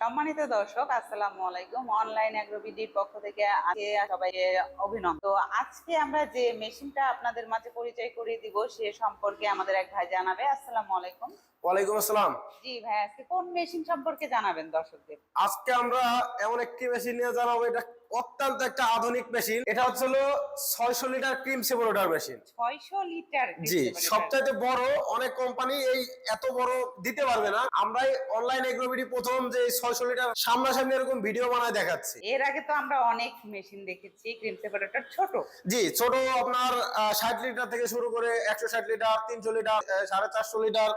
সম্মানিত দর্শক, আসসালামু আলাইকুম। অনলাইন অ্যাগ্রোবিডির পক্ষ থেকে আজকে সবাইকে অভিনন্দন। তো আজকে আমরা যে মেশিনটা আপনাদের মাঝে পরিচয় করিয়ে দিব সে সম্পর্কে আমাদের এক ভাই জানাবে। আসসালামু আলাইকুম। ওয়ালাইকুম আসসালাম। জি ভাই, আজকে কোন মেশিন সম্পর্কে জানাবেন দর্শকদের? আজকে আমরা এমন একটি মেশিন নিয়ে জানাবো, এটা অত্যন্ত একটা আধুনিক মেশিন। এটা হচ্ছে 600 litre cream separator machine. 600 litre? জি, সবচাইতে বড়। অনেক কোম্পানি এই এত বড় দিতে পারবে না। আমরাই অনলাইন এগ্রোবিডি প্রথম যে 600 লিটার সামনাসামনি এরকম ভিডিও বানায় দেখাচ্ছি। এর আগে তো আমরা অনেক মেশিন দেখেছি ক্রিম সেপারেটর ছোট। জি, ছোট আপনার 60 লিটার থেকে শুরু করে 160 লিটার, 300 লিটার, 450 লিটার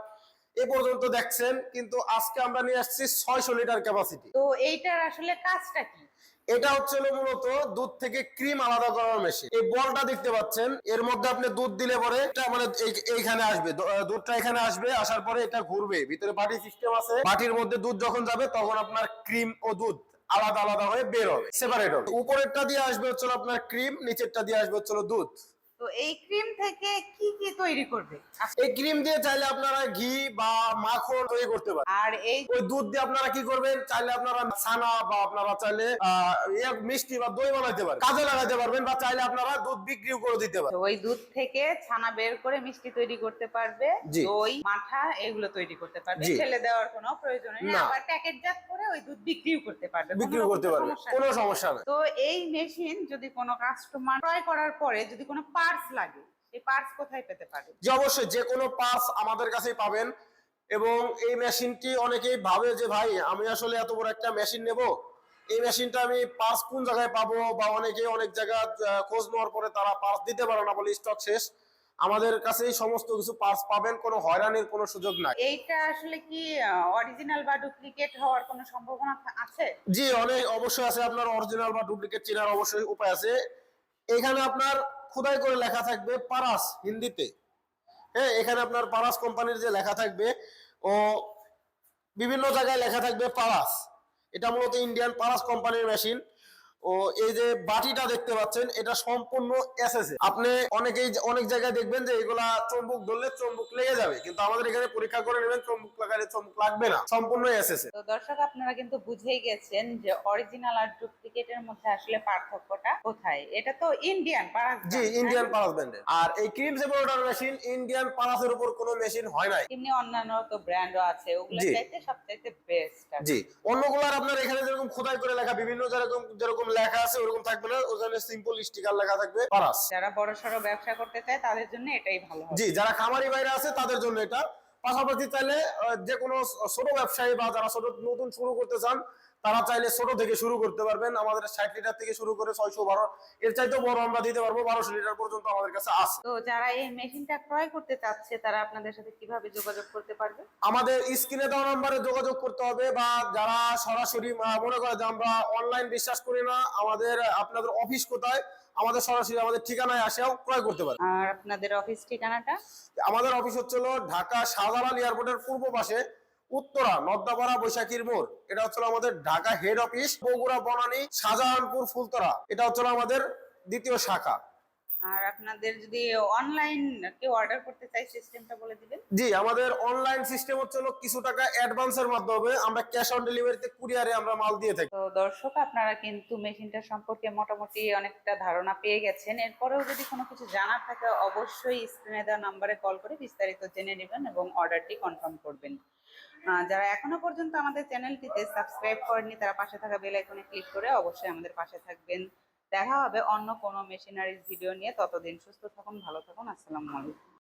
এ পর্যন্ত দেখছেন। কিন্তু আজকে আমরা নিয়ে আসছি 600 লিটার ক্যাপাসিটি। তো এইটার আসলে কাজটা কি? এটা হচ্ছে মূলত দুধ থেকে ক্রিম আলাদা করার মেশিন। এই বলটা দেখতে পাচ্ছেন, এর মধ্যে আপনি দুধ দিলে পরে এটা মানে এইখানে আসবে, দুধটা এখানে আসবে, আসার পরে এটা ঘুরবে। ভিতরে বাটি সিস্টেম আছে, বাটির মধ্যে দুধ যখন যাবে তখন আপনার ক্রিম ও দুধ আলাদা আলাদা হয়ে বের হবে, সেপারেট হবে। উপরেরটা দিয়ে আসবে হচ্ছে আপনার ক্রিম, নিচেরটা দিয়ে আসবে হচ্ছে দুধ। তো এই ক্রিম থেকে কি কি তৈরি করবে? এই ক্রিম দিয়ে চাইলে আপনারা ঘি বা মাখন তৈরি করতে পারেন। আর এই ওই দুধ দিয়ে আপনারা কি করবেন, চাইলে আপনারা ছানা বা আপনারা চাইলে মিষ্টি বা দই বানাইতে পারেন, কাজে লাগাতে পারবেন। বা চাইলে আপনারা দুধ বিক্রিও করে দিতে পারেন। ওই দুধ থেকে ছানা বের করে মিষ্টি তৈরি করতে পারবে, জি। দই, মাঠা এগুলো তৈরি করতে পারবে। জি। ফেলে দেওয়ার কোনো প্রয়োজন নেই। না। আবার প্যাকেটজাত করে ওই দুধ বিক্রিও করতে পারবে, বিক্রিও করতে পারবে, কোনো সমস্যা নেই। তো এই মেশিন যদি কোনো কাস্টমার ক্রয় করার পরে যদি কোনো পার্টস লাগে, এই পার্টস কোথায় পেতে পারে? যে অবশ্যই যে কোনো পার্টস আমাদের কাছেই পাবেন। এবং এই মেশিনটি অনেকেই ভাবে যে ভাই আমি আসলে এত বড় একটা মেশিন নেব, এই মেশিনটা আমি পার্টস কোন জায়গায় পাবো, বা অনেকে অনেক জায়গায় খোঁজ নেওয়ার পরে তারা পার্টস দিতে পারে না, বলে স্টক শেষ। আমাদের কাছেই সমস্ত কিছু পার্টস পাবেন, কোনো হয়রানির কোনো সুযোগ নাই। এইটা আসলে কি অরিজিনাল বা ডুপ্লিকেট হওয়ার কোনো সম্ভাবনা আছে? জি, অনেক অবশ্যই আছে। আপনার অরিজিনাল বা ডুপ্লিকেট চেনার অবশ্যই উপায় আছে। এখানে আপনার খোদাই করে লেখা থাকবে পারাস হিন্দিতে। হ্যাঁ, এখানে আপনার পারাস কোম্পানির যে লেখা থাকবে, ও বিভিন্ন জায়গায় লেখা থাকবে পারাস। এটা মূলত ইন্ডিয়ান পারাস কোম্পানির মেশিন। ও এই যে বাটিটা দেখতে পাচ্ছেন, এটা সম্পূর্ণ এসএসএ। আপনি অনেক জায়গায় দেখবেন যে এগুলা চম্বুক ধরলে চম্বুক লেগে যাবে, কিন্তু আমাদের এখানে পরীক্ষা করে নেবেন, চম্বুক লাগালে চম্বুক লাগবে না, সম্পূর্ণ এসএসএ। তো দর্শক, আপনারা কিন্তু বুঝেই গেছেন যে অরিজিনাল আর ডুপ্লিকেটের মধ্যে আসলে পার্থক্যটা কোথায়। এটা তো ইন্ডিয়ান পারাস। জি, ইন্ডিয়ান পারাস ব্র্যান্ডের। আর এই ক্রিম সেপারেটর মেশিন ইন্ডিয়ান পারাসের উপর কোনো মেশিন হয় নাই। এমনি অন্যান্য তো ব্র্যান্ডও আছে, ওগুলো জি। চাইতে সবচাইতে বেস্ট। জি, অন্যগুলার আপনার এখানে যেরকম খোদাই করে লেখা বিভিন্ন যেরকম যেরকম লেখা আছে ওরকম থাকবে না, ওখানে সিম্পল স্টিকার লেখা থাকবে পারাস। যারা বড় সড়ো ব্যবসা করতে চায় তাদের জন্য এটাই ভালো হবে। জি, যারা খামারি ভাইরা আছে তাদের জন্য এটা। পাশাপাশি চাইলে যে কোনো ছোট ব্যবসায়ী বা যারা ছোট নতুন শুরু করতে চান, তারা চাইলে ছোট থেকে শুরু করতে পারবেন। আমাদের 60 লিটার থেকে শুরু করে 612, এর চাইতেও বড় আমরা দিতে পারবো, 1200 লিটার পর্যন্ত আমাদের কাছে আছে। তো যারা এই মেশিনটা ক্রয় করতে চাচ্ছে তারা আপনাদের সাথে কিভাবে যোগাযোগ করতে পারবে? আমাদের স্ক্রিনে দেওয়া নাম্বারে যোগাযোগ করতে হবে। বা যারা সরাসরি মনে করে যে আমরা অনলাইন বিশ্বাস করি না, আমাদের আপনাদের অফিস কোথায়, আমাদের সরাসরি আমাদের ঠিকানায় আসেও ক্রয় করতে পারে। আর আপনাদের অফিস ঠিকানাটা? আমাদের অফিস হচ্ছে ঢাকা শাহজালাল এয়ারপোর্টের পূর্ব পাশে, উত্তরা নদ্দাপাড়া বৈশাখীর মোড়। এটা হচ্ছে আমাদের ঢাকা হেড অফিস। বগুড়া বনানী শাহজাহানপুর ফুলতরা, এটা হচ্ছে আমাদের দ্বিতীয় শাখা। আর আপনাদের যদি অনলাইন কেউ অর্ডার করতে চাই, সিস্টেমটা বলে দিবেন। জি, আমাদের অনলাইন সিস্টেম হচ্ছে কিছু টাকা অ্যাডভান্সের মাধ্যমে আমরা ক্যাশ অন ডেলিভারিতে কুরিয়ারে আমরা মাল দিয়ে থাকি। তো দর্শক, আপনারা কিন্তু মেশিনটা সম্পর্কে মোটামুটি অনেকটা ধারণা পেয়ে গেছেন। এরপরেও যদি কোনো কিছু জানার থাকে অবশ্যই স্ক্রিনে দেওয়া নাম্বারে কল করে বিস্তারিত জেনে নেবেন এবং অর্ডারটি কনফার্ম করবেন। যারা এখনো পর্যন্ত আমাদের চ্যানেলটিতে সাবস্ক্রাইব করেননি তারা পাশে থাকা বেল আইকনে ক্লিক করে অবশ্যই আমাদের পাশে থাকবেন। দেখা হবে অন্য কোনো মেশিনারিজ ভিডিও নিয়ে। ততদিন সুস্থ থাকুন, ভালো থাকুন। আসসালামু আলাইকুম।